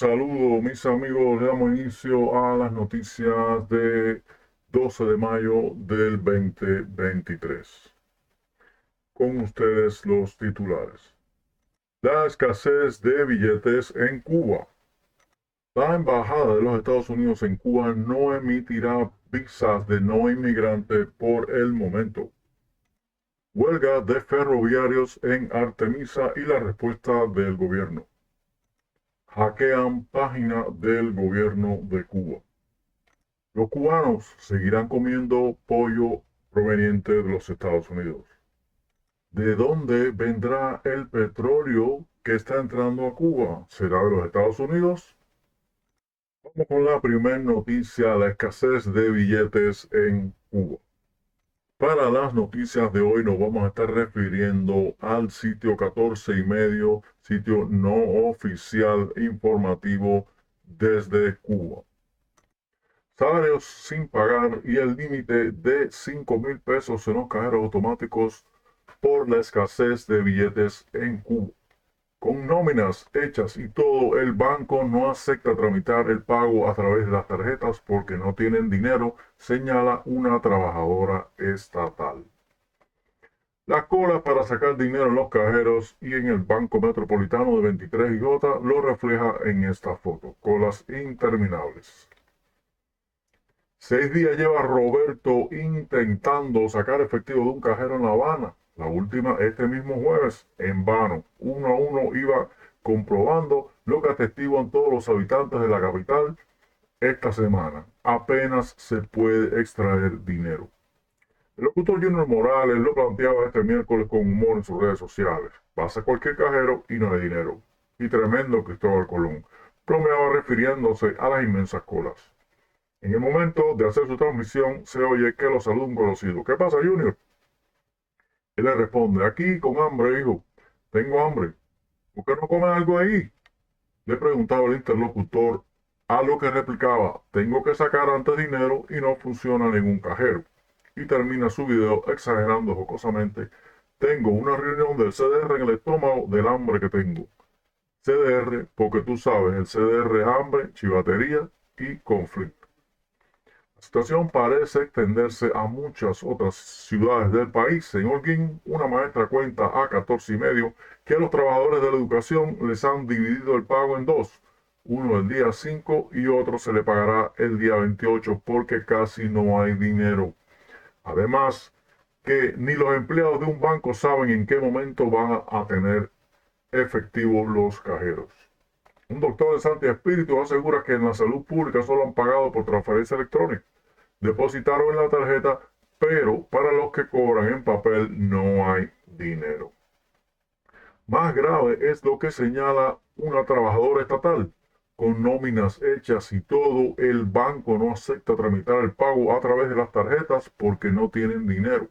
saludo, mis amigos. Le damos inicio a las noticias de 12 de mayo del 2023. Con ustedes los titulares. La escasez de billetes en Cuba. La Embajada de los Estados Unidos en Cuba no emitirá visas de no inmigrante por el momento. Huelga de ferroviarios en Artemisa y la respuesta del gobierno. Hackean página del gobierno de Cuba. Los cubanos seguirán comiendo pollo proveniente de los Estados Unidos. ¿De dónde vendrá el petróleo que está entrando a Cuba? ¿Será de los Estados Unidos? Vamos con la primera noticia, la escasez de billetes en Cuba. Para las noticias de hoy nos vamos a estar refiriendo al sitio 14 y medio, sitio no oficial informativo desde Cuba. Salarios sin pagar y el límite de 5,000 pesos en los cajeros automáticos por la escasez de billetes en Cuba. Con nóminas hechas y todo, el banco no acepta tramitar el pago a través de las tarjetas porque no tienen dinero, señala una trabajadora estatal. La cola para sacar dinero en los cajeros y en el Banco Metropolitano de 23Y lo refleja en esta foto. Colas interminables. 6 días lleva Roberto intentando sacar efectivo de un cajero en La Habana. La última este mismo jueves, en vano. Uno a uno iba comprobando lo que atestiguan todos los habitantes de la capital esta semana. Apenas se puede extraer dinero. El locutor Junior Morales lo planteaba este miércoles con humor en sus redes sociales. Pasa cualquier cajero y no hay dinero. Y tremendo Cristóbal Colón. Bromeaba refiriéndose a las inmensas colas. En el momento de hacer su transmisión, se oye que lo saluda un conocido. ¿Qué pasa, Junior? Él le responde, aquí con hambre, hijo. Tengo hambre. ¿Por qué no comes algo ahí? Le preguntaba el interlocutor, a lo que replicaba, tengo que sacar antes dinero y no funciona ningún cajero. Y termina su video exagerando jocosamente, tengo una reunión del CDR en el estómago del hambre que tengo. CDR, porque tú sabes, el CDR es hambre, chivatería y conflicto. La situación parece extenderse a muchas otras ciudades del país. En Holguín, una maestra cuenta a 14 y medio que a los trabajadores de la educación les han dividido el pago en dos. Uno el día 5 y otro se le pagará el día 28 porque casi no hay dinero. Además, que ni los empleados de un banco saben en qué momento van a tener efectivo los cajeros. Un doctor de Santi Espíritu asegura que en la salud pública solo han pagado por transferencia electrónica. Depositaron en la tarjeta, pero para los que cobran en papel no hay dinero. Más grave es lo que señala una trabajadora estatal. Con nóminas hechas y todo, el banco no acepta tramitar el pago a través de las tarjetas porque no tienen dinero.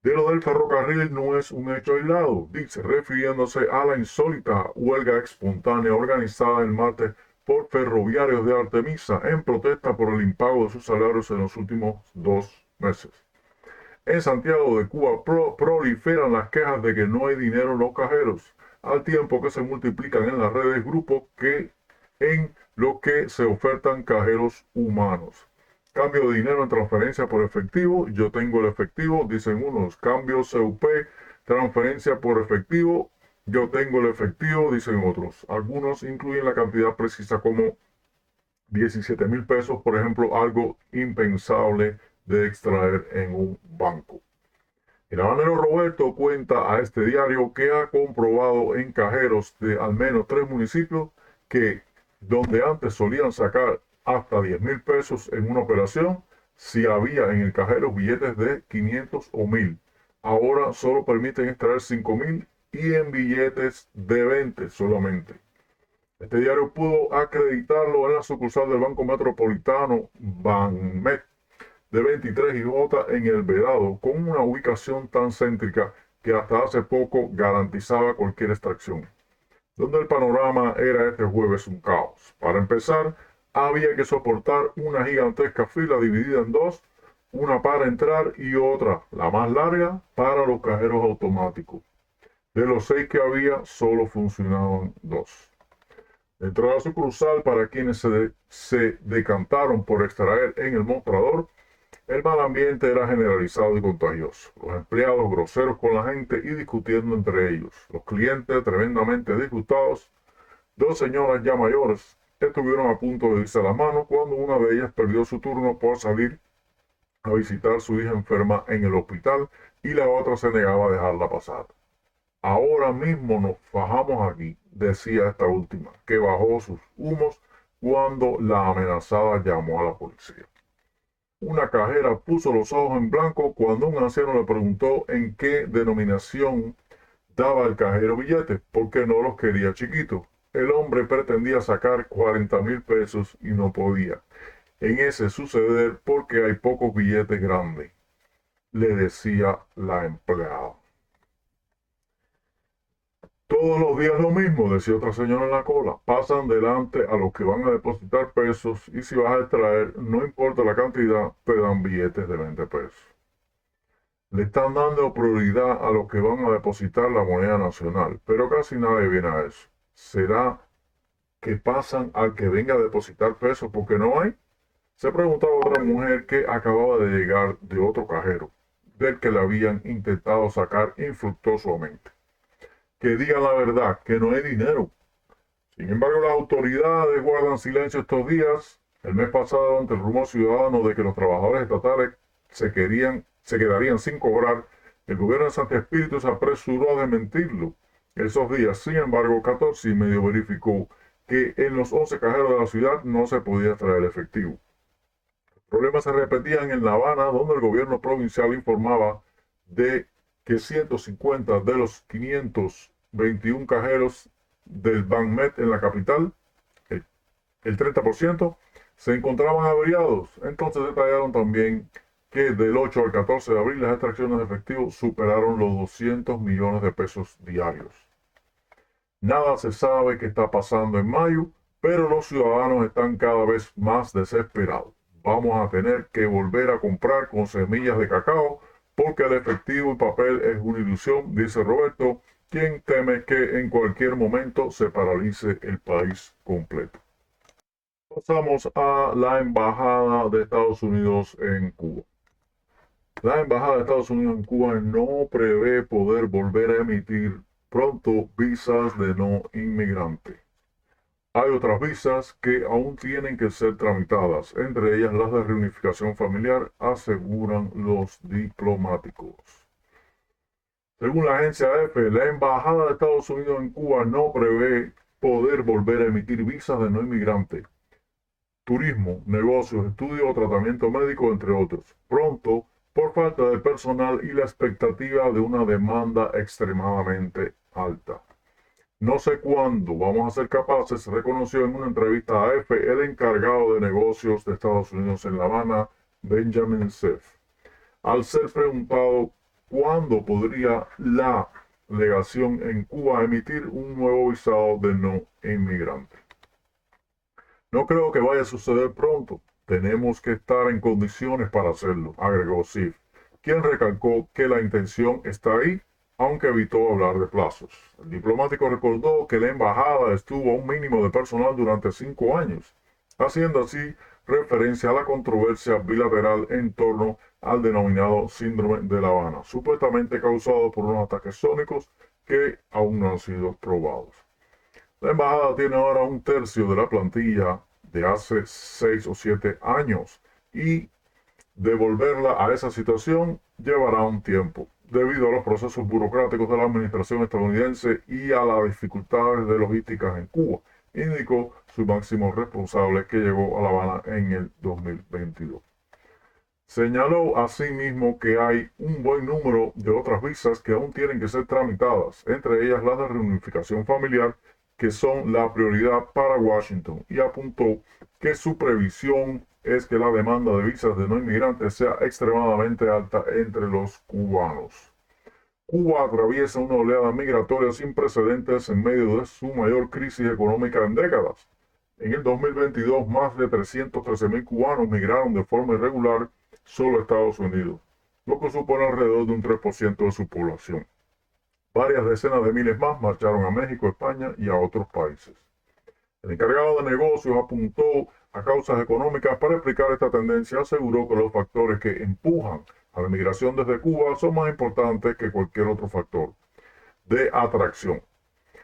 De lo del ferrocarril no es un hecho aislado, dice, refiriéndose a la insólita huelga espontánea organizada el martes por ferroviarios de Artemisa en protesta por el impago de sus salarios en los últimos 2 meses. En Santiago de Cuba proliferan las quejas de que no hay dinero en los cajeros, al tiempo que se multiplican en las redes grupos que en lo que se ofertan cajeros humanos. Cambio de dinero en transferencia por efectivo, yo tengo el efectivo, dicen unos. Cambio CUP, transferencia por efectivo, yo tengo el efectivo, dicen otros. Algunos incluyen la cantidad precisa como 17,000 pesos, por ejemplo, algo impensable de extraer en un banco. El habanero Roberto cuenta a este diario que ha comprobado en cajeros de al menos 3 municipios que donde antes solían sacar hasta 10,000 pesos en una operación, si había en el cajero billetes de 500 o 1,000. Ahora solo permiten extraer 5,000 y en billetes de 20 solamente. Este diario pudo acreditarlo en la sucursal del Banco Metropolitano Banmet de 23Y en El Vedado, con una ubicación tan céntrica que hasta hace poco garantizaba cualquier extracción, donde el panorama era este jueves un caos. Para empezar, había que soportar una gigantesca fila dividida en dos, una para entrar y otra, la más larga, para los cajeros automáticos. De los 6 que había, solo funcionaban 2. Dentro de la sucursal, para quienes se decantaron por extraer en el mostrador, el mal ambiente era generalizado y contagioso. Los empleados groseros con la gente y discutiendo entre ellos. Los clientes tremendamente disgustados. Dos señoras ya mayores estuvieron a punto de irse a las manos cuando una de ellas perdió su turno por salir a visitar a su hija enferma en el hospital y la otra se negaba a dejarla pasar. Ahora mismo nos fajamos aquí, decía esta última, que bajó sus humos cuando la amenazada llamó a la policía. Una cajera puso los ojos en blanco cuando un anciano le preguntó en qué denominación daba el cajero billetes, porque no los quería chiquitos. El hombre pretendía sacar 40,000 pesos y no podía. En ese suceder porque hay pocos billetes grandes, le decía la empleada. Todos los días lo mismo, decía otra señora en la cola. Pasan delante a los que van a depositar pesos y si vas a extraer, no importa la cantidad, te dan billetes de 20 pesos. Le están dando prioridad a los que van a depositar la moneda nacional, pero casi nadie viene a eso. ¿Será que pasan al que venga a depositar pesos porque no hay? Se preguntaba otra mujer que acababa de llegar de otro cajero, del que le habían intentado sacar infructuosamente. Que digan la verdad, que no hay dinero. Sin embargo, las autoridades guardan silencio estos días. El mes pasado, ante el rumor ciudadano de que los trabajadores estatales se quedarían sin cobrar, el gobierno de Santi Espíritu se apresuró a desmentirlo. Esos días, sin embargo, 14 y medio verificó que en los 11 cajeros de la ciudad no se podía extraer efectivo. Los problemas se repetían en La Habana, donde el gobierno provincial informaba de que 150 de los 521 cajeros del BanMed en la capital, el 30%, se encontraban averiados. Entonces detallaron también que del 8 al 14 de abril las extracciones de efectivo superaron los 200 millones de pesos diarios. Nada se sabe qué está pasando en mayo, pero los ciudadanos están cada vez más desesperados. Vamos a tener que volver a comprar con semillas de cacao porque el efectivo y papel es una ilusión, dice Roberto, quien teme que en cualquier momento se paralice el país completo. Pasamos a la Embajada de Estados Unidos en Cuba. La Embajada de Estados Unidos en Cuba no prevé poder volver a emitir pronto visas de no inmigrante. Hay otras visas que aún tienen que ser tramitadas, entre ellas las de reunificación familiar, aseguran los diplomáticos. Según la agencia EFE, la Embajada de Estados Unidos en Cuba no prevé poder volver a emitir visas de no inmigrante. Turismo, negocios, estudio o tratamiento médico, entre otros. Pronto, por falta de personal y la expectativa de una demanda extremadamente alta. No sé cuándo vamos a ser capaces, reconoció en una entrevista a EFE el encargado de negocios de Estados Unidos en La Habana, Benjamin Cerf. Al ser preguntado cuándo podría la legación en Cuba emitir un nuevo visado de no inmigrante. No creo que vaya a suceder pronto. Tenemos que estar en condiciones para hacerlo, agregó Sif, quien recalcó que la intención está ahí, aunque evitó hablar de plazos. El diplomático recordó que la embajada estuvo a un mínimo de personal durante 5 años, haciendo así referencia a la controversia bilateral en torno al denominado síndrome de La Habana, supuestamente causado por unos ataques sónicos que aún no han sido probados. La embajada tiene ahora un tercio de la plantilla de hace 6 o 7 años y devolverla a esa situación llevará un tiempo, debido a los procesos burocráticos de la administración estadounidense y a las dificultades de logísticas en Cuba, indicó su máximo responsable que llegó a La Habana en el 2022. Señaló asimismo que hay un buen número de otras visas que aún tienen que ser tramitadas, entre ellas las de reunificación familiar, que son la prioridad para Washington, y apuntó que su previsión es que la demanda de visas de no inmigrantes sea extremadamente alta entre los cubanos. Cuba atraviesa una oleada migratoria sin precedentes en medio de su mayor crisis económica en décadas. En el 2022, más de 313,000 cubanos migraron de forma irregular solo a Estados Unidos, lo que supone alrededor de un 3% de su población. Varias decenas de miles más marcharon a México, España y a otros países. El encargado de negocios apuntó a causas económicas para explicar esta tendencia. Aseguró que los factores que empujan a la migración desde Cuba son más importantes que cualquier otro factor de atracción,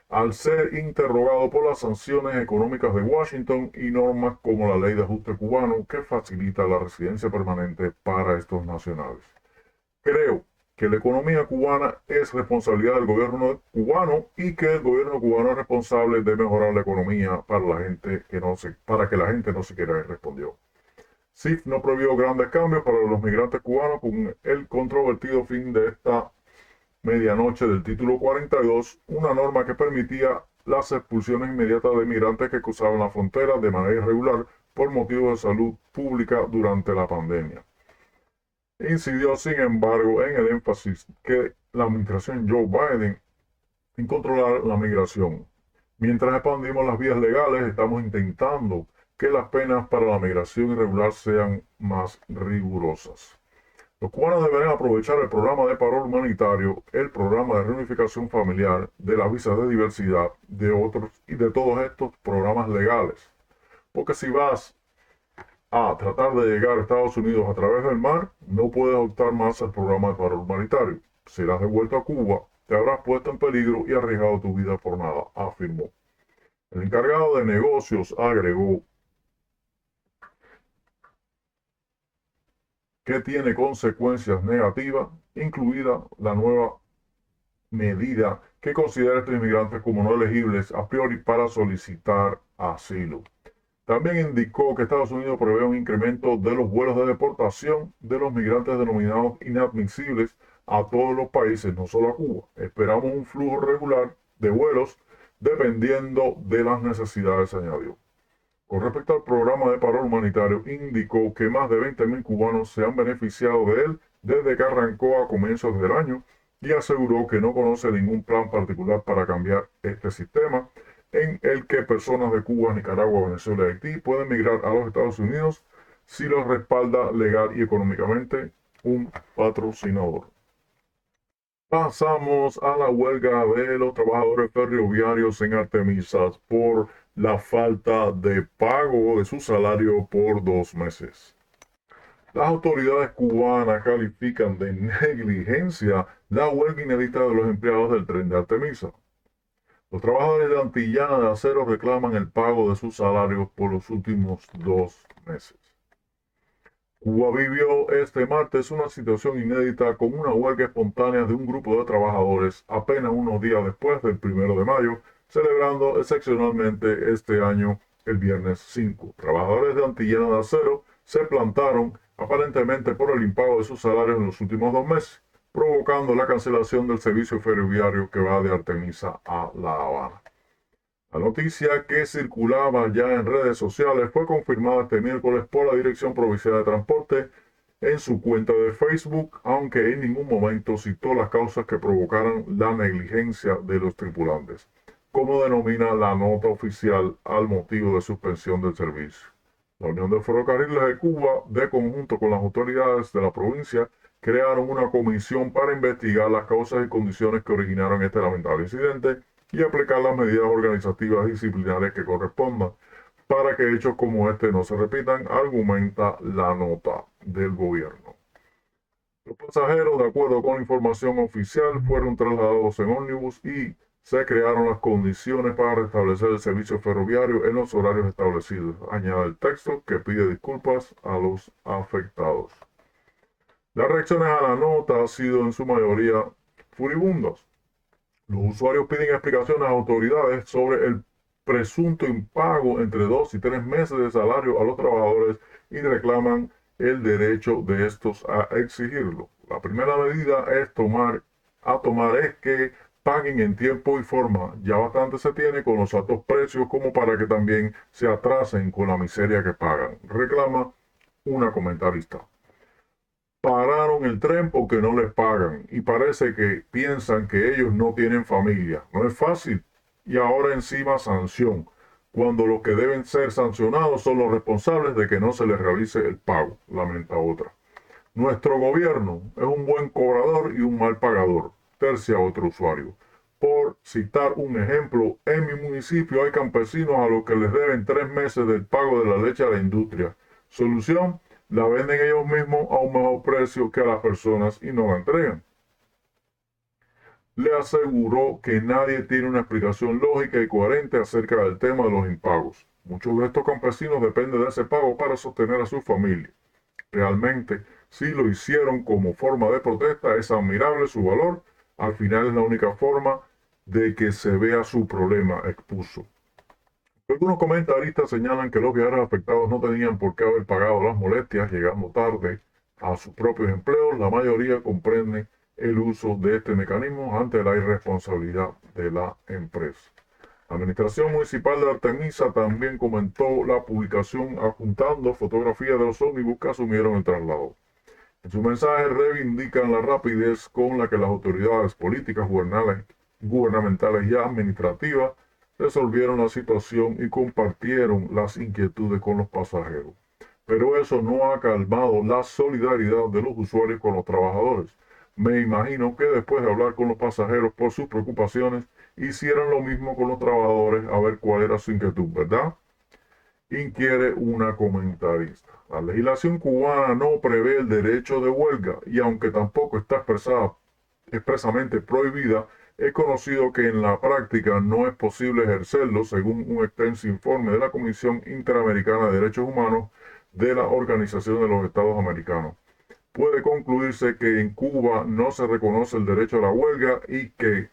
al ser interrogado por las sanciones económicas de Washington y normas como la ley de ajuste cubano que facilita la residencia permanente para estos nacionales. Creo que la economía cubana es responsabilidad del gobierno cubano y que el gobierno cubano es responsable de mejorar la economía para para que la gente no se quiera ir, respondió. CIF no prohibió grandes cambios para los migrantes cubanos con el controvertido fin de esta medianoche del título 42, una norma que permitía las expulsiones inmediatas de migrantes que cruzaban la frontera de manera irregular por motivos de salud pública durante la pandemia. Incidió, sin embargo, en el énfasis que la administración Joe Biden en controlar la migración. Mientras expandimos las vías legales, estamos intentando que las penas para la migración irregular sean más rigurosas. Los cubanos deberán aprovechar el programa de paro humanitario, el programa de reunificación familiar, de las visas de diversidad, de otros y de todos estos programas legales. Porque si vas a tratar de llegar a Estados Unidos a través del mar, no puedes optar más al programa de paro humanitario. Serás devuelto a Cuba, te habrás puesto en peligro y arriesgado tu vida por nada, afirmó. El encargado de negocios agregó que tiene consecuencias negativas, incluida la nueva medida que considera a estos inmigrantes como no elegibles a priori para solicitar asilo. También indicó que Estados Unidos prevé un incremento de los vuelos de deportación de los migrantes denominados inadmisibles a todos los países, no solo a Cuba. Esperamos un flujo regular de vuelos dependiendo de las necesidades, añadió. Con respecto al programa de paro humanitario, indicó que más de 20.000 cubanos se han beneficiado de él desde que arrancó a comienzos del año y aseguró que no conoce ningún plan particular para cambiar este sistema en el que personas de Cuba, Nicaragua, Venezuela y Haití pueden migrar a los Estados Unidos si los respalda legal y económicamente un patrocinador. Pasamos a la huelga de los trabajadores ferroviarios en Artemisas por la falta de pago de su salario por 2 meses. Las autoridades cubanas califican de negligencia la huelga inédita de los empleados del tren de Artemisa. Los trabajadores de Antillana de Acero reclaman el pago de sus salarios por los últimos 2 meses. Cuba vivió este martes una situación inédita con una huelga espontánea de un grupo de trabajadores apenas unos días después del 1 de mayo, celebrando excepcionalmente este año el viernes 5. Trabajadores de Antillana de Acero se plantaron aparentemente por el impago de sus salarios en los últimos 2 meses, provocando la cancelación del servicio ferroviario que va de Artemisa a La Habana. La noticia, que circulaba ya en redes sociales, fue confirmada este miércoles por la Dirección Provincial de Transporte en su cuenta de Facebook, aunque en ningún momento citó las causas que provocaran la negligencia de los tripulantes, como denomina la nota oficial al motivo de suspensión del servicio. La Unión de Ferrocarriles de Cuba, de conjunto con las autoridades de la provincia, crearon una comisión para investigar las causas y condiciones que originaron este lamentable incidente y aplicar las medidas organizativas y disciplinarias que correspondan para que hechos como este no se repitan, argumenta la nota del gobierno. Los pasajeros, de acuerdo con información oficial, fueron trasladados en ómnibus y se crearon las condiciones para restablecer el servicio ferroviario en los horarios establecidos. Añade el texto que pide disculpas a los afectados. Las reacciones a la nota han sido en su mayoría furibundas. Los usuarios piden explicaciones a autoridades sobre el presunto impago entre 2 y 3 meses de salario a los trabajadores y reclaman el derecho de estos a exigirlo. La primera medida a tomar es que paguen en tiempo y forma. Ya bastante se tiene con los altos precios como para que también se atrasen con la miseria que pagan, reclama una comentarista. Pararon el tren porque no les pagan y parece que piensan que ellos no tienen familia. No es fácil. Y ahora encima sanción, cuando los que deben ser sancionados son los responsables de que no se les realice el pago, lamenta otra. Nuestro gobierno es un buen cobrador y un mal pagador, tercia otro usuario. Por citar un ejemplo, en mi municipio hay campesinos a los que les deben 3 meses del pago de la leche a la industria. Solución, la venden ellos mismos a un mejor precio que a las personas y no la entregan. Le aseguró que nadie tiene una explicación lógica y coherente acerca del tema de los impagos. Muchos de estos campesinos dependen de ese pago para sostener a su familia. Realmente, si lo hicieron como forma de protesta, es admirable su valor. Al final es la única forma de que se vea su problema, expuso. Algunos comentaristas señalan que los viajeros afectados no tenían por qué haber pagado las molestias llegando tarde a sus propios empleos. La mayoría comprende el uso de este mecanismo ante la irresponsabilidad de la empresa. La Administración Municipal de Artemisa también comentó la publicación adjuntando fotografías de los ómnibus que asumieron el traslado. En su mensaje reivindican la rapidez con la que las autoridades políticas, gubernamentales y administrativas resolvieron la situación y compartieron las inquietudes con los pasajeros. Pero eso no ha calmado la solidaridad de los usuarios con los trabajadores. Me imagino que después de hablar con los pasajeros por sus preocupaciones, hicieran lo mismo con los trabajadores a ver cuál era su inquietud, ¿verdad? Inquiere una comentarista. La legislación cubana no prevé el derecho de huelga y aunque tampoco está expresamente prohibida, es conocido que en la práctica no es posible ejercerlo según un extenso informe de la Comisión Interamericana de Derechos Humanos de la Organización de los Estados Americanos. Puede concluirse que en Cuba no se reconoce el derecho a la huelga y que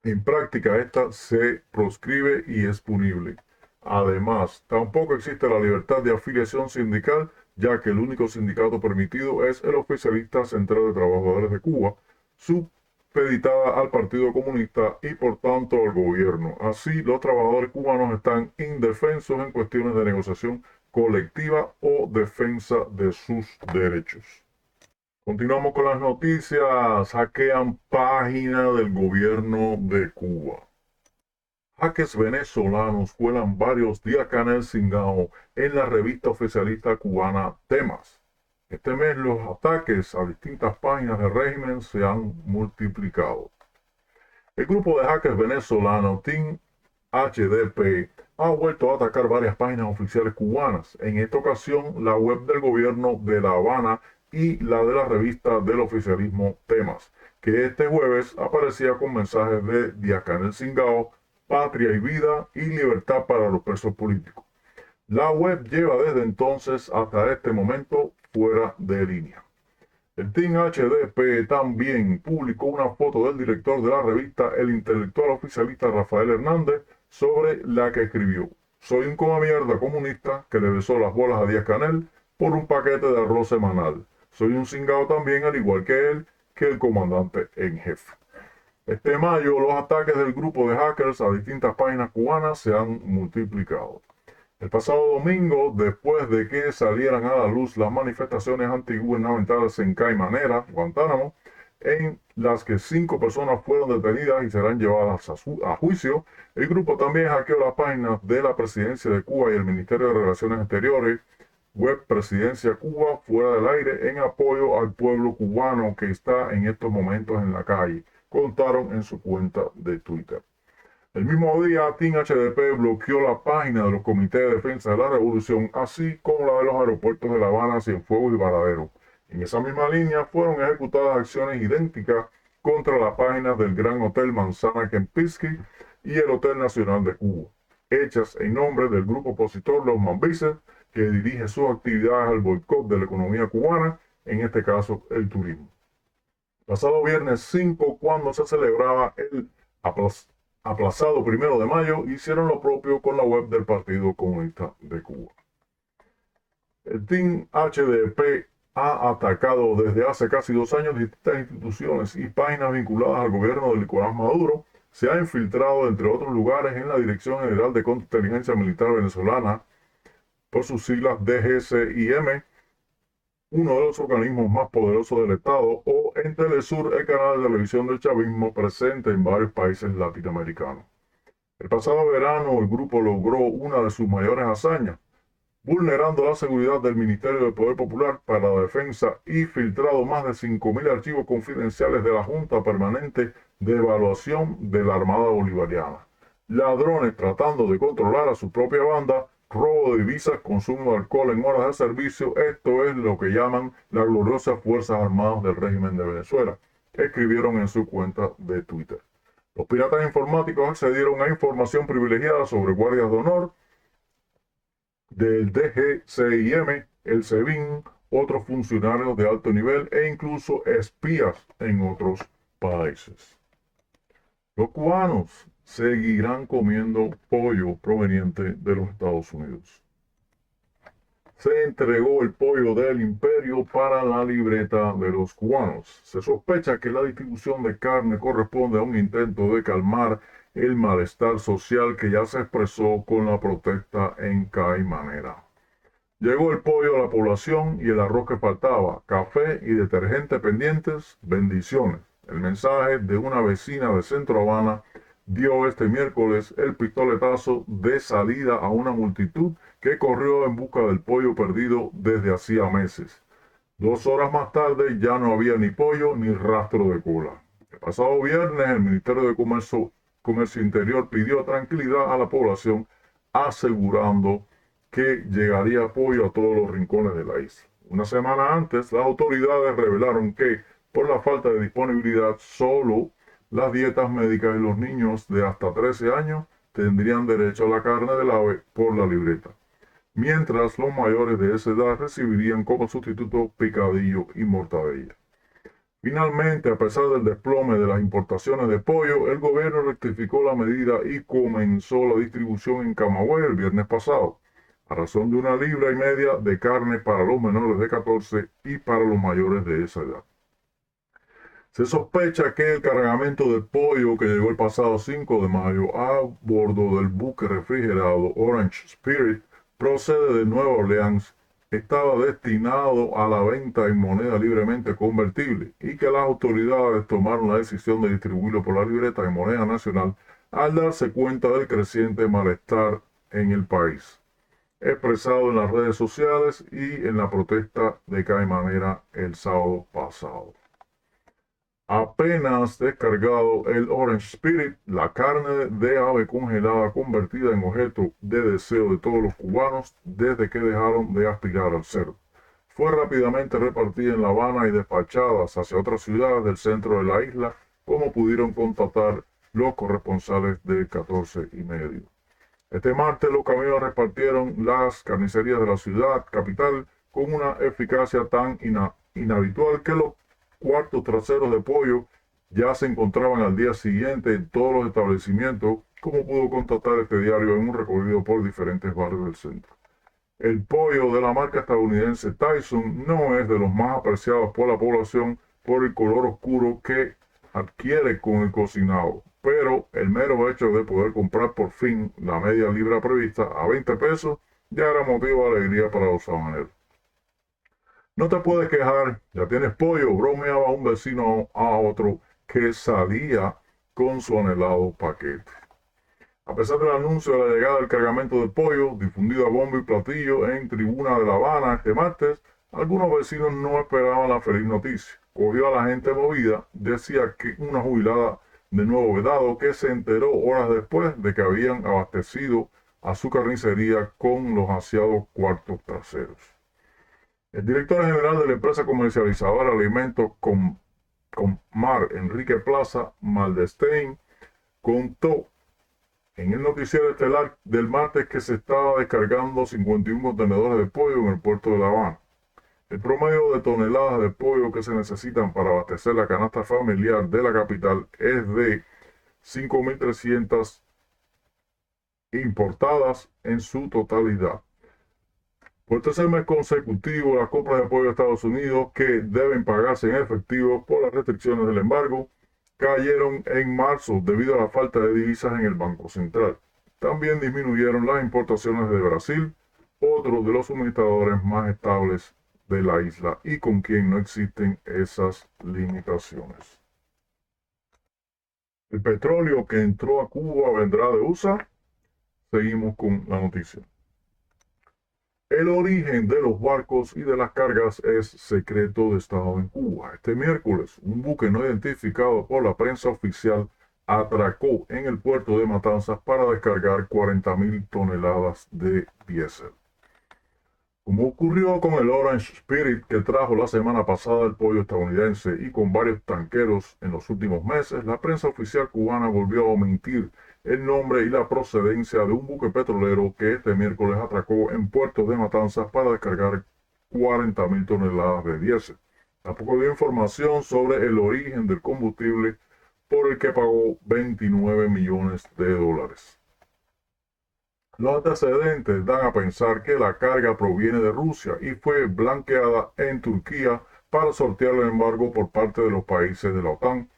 en práctica esta se proscribe y es punible. Además, tampoco existe la libertad de afiliación sindical, ya que el único sindicato permitido es el Oficialista Central de Trabajadores de Cuba, supeditada al Partido Comunista y por tanto al gobierno. Así, los trabajadores cubanos están indefensos en cuestiones de negociación colectiva o defensa de sus derechos. Continuamos con las noticias. Hackean página del gobierno de Cuba. Hackers venezolanos cuelan varios Díaz-Canel Cingao en la revista oficialista cubana Temas. Este mes los ataques a distintas páginas del régimen se han multiplicado. El grupo de hackers venezolano Team HDP ha vuelto a atacar varias páginas oficiales cubanas. En esta ocasión, la web del gobierno de La Habana y la de la revista del oficialismo Temas, que este jueves aparecía con mensajes de Díaz-Canel Cingao, patria y vida y libertad para los presos políticos. La web lleva desde entonces hasta este momento fuera de línea. El Team HDP también publicó una foto del director de la revista, el intelectual oficialista Rafael Hernández, sobre la que escribió: soy un come mierda comunista que le besó las bolas a Díaz-Canel por un paquete de arroz semanal. Soy un cingao también, al igual que él, que el comandante en jefe. Este mayo, los ataques del grupo de hackers a distintas páginas cubanas se han multiplicado. El pasado domingo, después de que salieran a la luz las manifestaciones antigubernamentales en Caimanera, Guantánamo, en las que 5 personas fueron detenidas y serán llevadas a juicio, el grupo también hackeó las páginas de la Presidencia de Cuba y el Ministerio de Relaciones Exteriores, web Presidencia Cuba Fuera del Aire, en apoyo al pueblo cubano que está en estos momentos en la calle, contaron en su cuenta de Twitter. El mismo día, Team HDP bloqueó la página de los Comités de Defensa de la Revolución, así como la de los aeropuertos de La Habana, Cienfuegos y Varadero. En esa misma línea fueron ejecutadas acciones idénticas contra las páginas del Gran Hotel Manzana Kempinski y el Hotel Nacional de Cuba, hechas en nombre del grupo opositor Los Mambises, que dirige sus actividades al boicot de la economía cubana, en este caso el turismo. Pasado viernes 5, cuando se celebraba el aplazado 1 de mayo, hicieron lo propio con la web del Partido Comunista de Cuba. El Team HDP ha atacado desde hace casi 2 años distintas instituciones y páginas vinculadas al gobierno de Nicolás Maduro. Se ha infiltrado, entre otros lugares, en la Dirección General de Contrainteligencia Militar Venezolana, por sus siglas DGCIM, uno de los organismos más poderosos del Estado, o en Telesur, el canal de televisión del chavismo presente en varios países latinoamericanos. El pasado verano, el grupo logró una de sus mayores hazañas, vulnerando la seguridad del Ministerio del Poder Popular para la Defensa y filtrado más de 5.000 archivos confidenciales de la Junta Permanente de evaluación de la Armada Bolivariana. Ladrones tratando de controlar a su propia banda, robo de divisas, consumo de alcohol en horas de servicio, esto es lo que llaman las gloriosas Fuerzas Armadas del régimen de Venezuela, escribieron en su cuenta de Twitter. Los piratas informáticos accedieron a información privilegiada sobre guardias de honor del DGCIM, el SEBIN, otros funcionarios de alto nivel e incluso espías en otros países. Los cubanos seguirán comiendo pollo proveniente de los Estados Unidos. Se entregó el pollo del imperio para la libreta de los cubanos. Se sospecha que la distribución de carne corresponde a un intento de calmar el malestar social que ya se expresó con la protesta en Caimanera. Llegó el pollo a la población y el arroz que faltaba, café y detergente pendientes, bendiciones. El mensaje de una vecina de Centro Habana dio este miércoles el pistoletazo de salida a una multitud que corrió en busca del pollo perdido desde hacía meses. 2 horas más tarde ya no había ni pollo ni rastro de cola. El pasado viernes el Ministerio de Comercio Interior pidió tranquilidad a la población asegurando que llegaría pollo a todos los rincones de la isla. Una semana antes, las autoridades revelaron que, por la falta de disponibilidad, solo las dietas médicas de los niños de hasta 13 años tendrían derecho a la carne del ave por la libreta, mientras los mayores de esa edad recibirían como sustituto picadillo y mortadella. Finalmente, a pesar del desplome de las importaciones de pollo, el gobierno rectificó la medida y comenzó la distribución en Camagüey el viernes pasado, a razón de 1,5 libras de carne para los menores de 14 y para los mayores de esa edad. Se sospecha que el cargamento de pollo que llegó el pasado 5 de mayo a bordo del buque refrigerado Orange Spirit procede de Nueva Orleans, estaba destinado a la venta en moneda libremente convertible y que las autoridades tomaron la decisión de distribuirlo por la libreta en moneda nacional al darse cuenta del creciente malestar en el país, expresado en las redes sociales y en la protesta de Caimanera el sábado pasado. Apenas descargado el Orange Spirit, la carne de ave congelada convertida en objeto de deseo de todos los cubanos desde que dejaron de aspirar al cerdo, fue rápidamente repartida en La Habana y despachada hacia otras ciudades del centro de la isla, como pudieron constatar los corresponsales de 14 y medio. Este martes los camiones repartieron las carnicerías de la ciudad capital con una eficacia tan inhabitual que los cuartos traseros de pollo ya se encontraban al día siguiente en todos los establecimientos, como pudo constatar este diario en un recorrido por diferentes barrios del centro. El pollo de la marca estadounidense Tyson no es de los más apreciados por la población por el color oscuro que adquiere con el cocinado, pero el mero hecho de poder comprar por fin la media libra prevista a 20 pesos ya era motivo de alegría para los sabaneros. No te puedes quejar, ya tienes pollo, bromeaba un vecino a otro que salía con su anhelado paquete. A pesar del anuncio de la llegada del cargamento de pollo, difundido a bombo y platillo en Tribuna de La Habana este martes, algunos vecinos no esperaban la feliz noticia. Cogió a la gente movida, decía que una jubilada de Nuevo Vedado que se enteró horas después de que habían abastecido a su carnicería con los ansiados cuartos traseros. El director general de la empresa comercializadora de alimentos Comar, Enrique Plaza Maldestein, contó en el noticiero estelar del martes que se estaba descargando 51 contenedores de pollo en el puerto de La Habana. El promedio de toneladas de pollo que se necesitan para abastecer la canasta familiar de la capital es de 5.300 importadas en su totalidad. Por tercer mes consecutivo, las compras de pollo de Estados Unidos, que deben pagarse en efectivo por las restricciones del embargo, cayeron en marzo debido a la falta de divisas en el Banco Central. También disminuyeron las importaciones de Brasil, otro de los suministradores más estables de la isla y con quien no existen esas limitaciones. El petróleo que entró a Cuba vendrá de USA. Seguimos con la noticia. El origen de los barcos y de las cargas es secreto de Estado en Cuba. Este miércoles, un buque no identificado por la prensa oficial atracó en el puerto de Matanzas para descargar 40.000 toneladas de diésel. Como ocurrió con el Orange Spirit que trajo la semana pasada el pollo estadounidense y con varios tanqueros en los últimos meses, la prensa oficial cubana volvió a omitir el nombre y la procedencia de un buque petrolero que este miércoles atracó en Puerto de Matanzas para descargar 40.000 toneladas de diésel. Tampoco dio información sobre el origen del combustible por el que pagó 29 millones de dólares. Los antecedentes dan a pensar que la carga proviene de Rusia y fue blanqueada en Turquía para sortear el embargo por parte de los países de la OTAN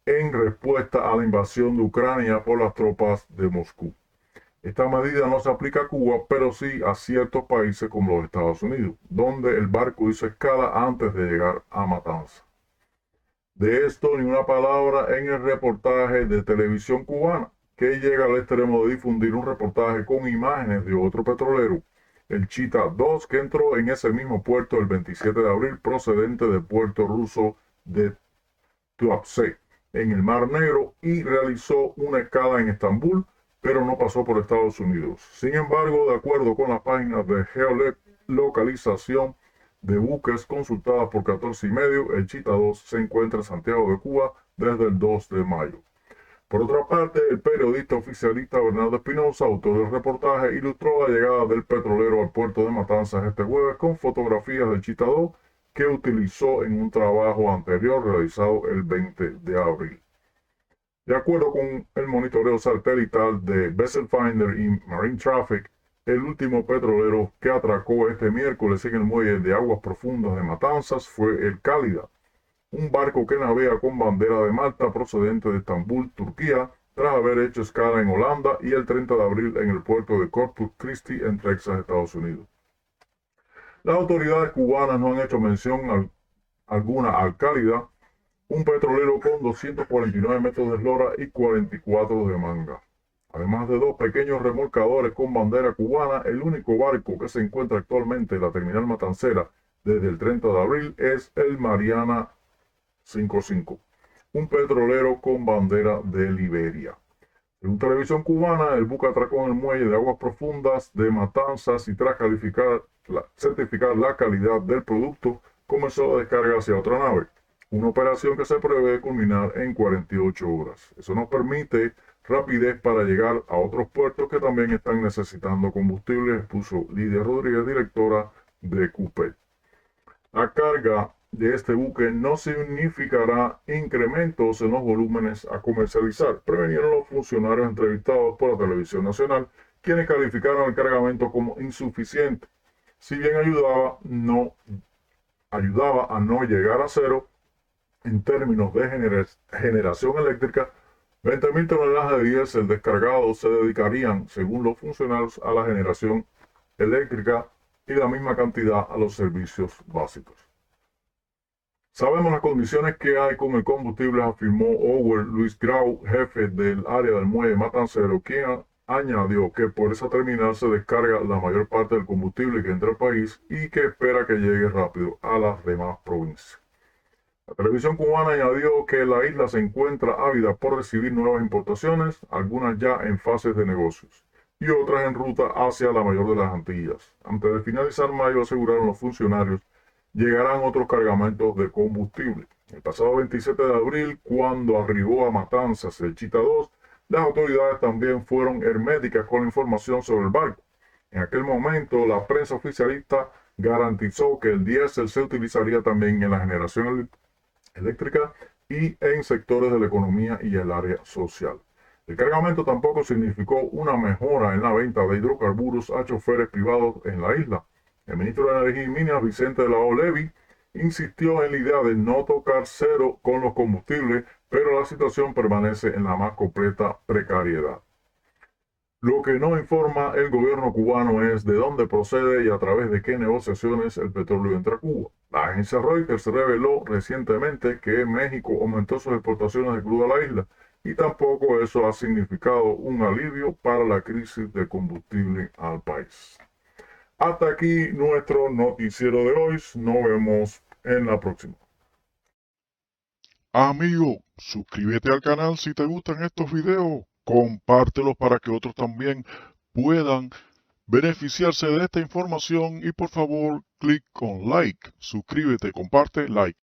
en respuesta a la invasión de Ucrania por las tropas de Moscú. Esta medida no se aplica a Cuba, pero sí a ciertos países como los Estados Unidos, donde el barco hizo escala antes de llegar a Matanzas. De esto ni una palabra en el reportaje de televisión cubana, que llega al extremo de difundir un reportaje con imágenes de otro petrolero, el Chita 2, que entró en ese mismo puerto el 27 de abril procedente del puerto ruso de Tuapse, en el Mar Negro, y realizó una escala en Estambul, pero no pasó por Estados Unidos. Sin embargo, de acuerdo con las páginas de geolocalización de buques consultadas por 14 y medio, el Chita 2 se encuentra en Santiago de Cuba desde el 2 de mayo. Por otra parte, el periodista oficialista Bernardo Espinosa, autor del reportaje, ilustró la llegada del petrolero al puerto de Matanzas este jueves con fotografías del Chita 2 que utilizó en un trabajo anterior realizado el 20 de abril. De acuerdo con el monitoreo satelital de Vessel Finder y Marine Traffic, el último petrolero que atracó este miércoles en el muelle de aguas profundas de Matanzas fue el Cálida, un barco que navega con bandera de Malta procedente de Estambul, Turquía, tras haber hecho escala en Holanda y el 30 de abril en el puerto de Corpus Christi en Texas, Estados Unidos. Las autoridades cubanas no han hecho mención alguna al Cálida, un petrolero con 249 metros de eslora y 44 de manga. Además de dos pequeños remolcadores con bandera cubana, el único barco que se encuentra actualmente en la terminal matancera desde el 30 de abril es el Mariana 55, un petrolero con bandera de Liberia. En televisión cubana, el buque atracó en el muelle de aguas profundas de Matanzas y tras certificar la calidad del producto, comenzó la descarga hacia otra nave, una operación que se prevé culminar en 48 horas. Eso nos permite rapidez para llegar a otros puertos que también están necesitando combustible, expuso Lidia Rodríguez, directora de CUPET. La carga de este buque no significará incrementos en los volúmenes a comercializar, previnieron los funcionarios entrevistados por la televisión nacional, quienes calificaron el cargamento como insuficiente. Si bien ayudaba a no llegar a cero en términos de generación eléctrica, 20.000 toneladas de diésel descargados se dedicarían, según los funcionarios, a la generación eléctrica y la misma cantidad a los servicios básicos. Sabemos las condiciones que hay con el combustible, afirmó Ower Luis Grau, jefe del área del muelle matancero, quien añadió que por esa terminal se descarga la mayor parte del combustible que entra al país y que espera que llegue rápido a las demás provincias. La televisión cubana añadió que la isla se encuentra ávida por recibir nuevas importaciones, algunas ya en fases de negocios y otras en ruta hacia la mayor de las Antillas. Antes de finalizar mayo, aseguraron los funcionarios, llegarán otros cargamentos de combustible. El pasado 27 de abril, cuando arribó a Matanzas el Chita 2, las autoridades también fueron herméticas con la información sobre el barco. En aquel momento, la prensa oficialista garantizó que el diésel se utilizaría también en la generación eléctrica y en sectores de la economía y el área social. El cargamento tampoco significó una mejora en la venta de hidrocarburos a choferes privados en la isla. El ministro de Energía y Minas, Vicente de la O. Levy, insistió en la idea de no tocar cero con los combustibles, pero la situación permanece en la más completa precariedad. Lo que no informa el gobierno cubano es de dónde procede y a través de qué negociaciones el petróleo entra a Cuba. La agencia Reuters reveló recientemente que México aumentó sus exportaciones de crudo a la isla y tampoco eso ha significado un alivio para la crisis de combustible al país. Hasta aquí nuestro noticiero de hoy. Nos vemos en la próxima. Amigo, suscríbete al canal si te gustan estos videos. Compártelos para que otros también puedan beneficiarse de esta información y por favor, clic con like. Suscríbete, comparte, like.